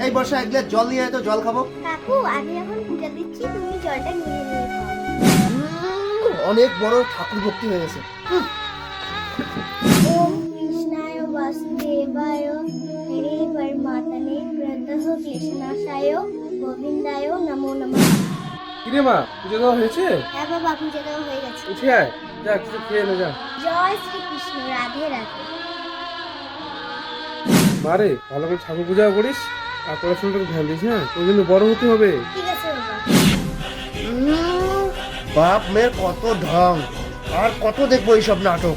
এই বর্ষা এক গ্লাস জল নিয়ে আয় তো, জল খাবো। কাকু আমি এখন পূজা দিচ্ছি, তুমি জলটা নিয়ে নিয়ে খাও। অনেক বড় ঠাকুর ভক্তি হয়ে গেছে। ওম কৃষ্ণায় বাসুদেবায় হরে পরমাত্মনে প্রত্যহ কৃষ্ণাশায় গোবিন্দায় নমো নমঃ। কিরে মা, পুজো দেওয়া হয়েছে? হ্যাঁ বাবা, পূজা দেওয়া হয়ে গেছে। উঠে আয়, যা কিছু খেয়ে নে যা। জয় শ্রীকৃষ্ণ, রাধে রাধে। মারে ভালো করে ঠাকুর পূজাও করিস আর পড়াশোনাটাকে ধ্যান দিস, হ্যাঁ? তোর কিন্তু বড় হতে হবে। ঠিক আছে বাবা। বাপ মেয়ের কত ঢং, আর কত দেখবো এইসব নাটক।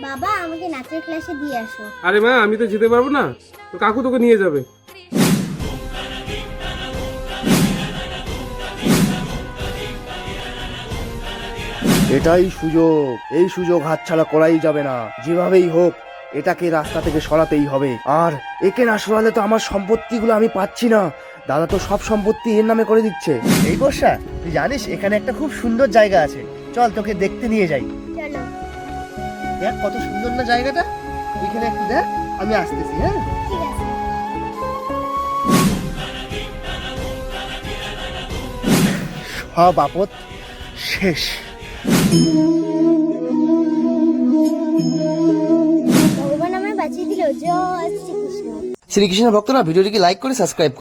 বাবা আমাকে নাচের ক্লাসে দিয়ে আসো। আরে মা, আমি তো যেতে পারবো না, তো কাকু তোকে নিয়ে যাবে। এটাই সুযোগ, এই সুযোগ হাতছাড়া করাই যাবে না। যেভাবেই হোক এটাকে রাস্তা থেকে সরাতেই হবে। আর একে না সরালে তো আমার সম্পত্তিগুলো আমি পাচ্ছি না। দাদা তো সব সম্পত্তি এর নামে করে দিচ্ছে। এই বর্ষা, তুই জানিস এখানে একটা খুব সুন্দর জায়গা আছে, চল তোকে দেখতে নিয়ে যাই। চলো। দেখ কত সুন্দর না জায়গাটা, এখানে একটু দেখ, আমি আসতেছি। হ্যাঁ ঠিক আছে। সব আপদ শেষ। ভগবান আমায় বাঁচিয়ে দিল। জয় শ্রীকৃষ্ণ। শ্রীকৃষ্ণ ভক্তরা ভিডিওটিকে লাইক করে সাবস্ক্রাইব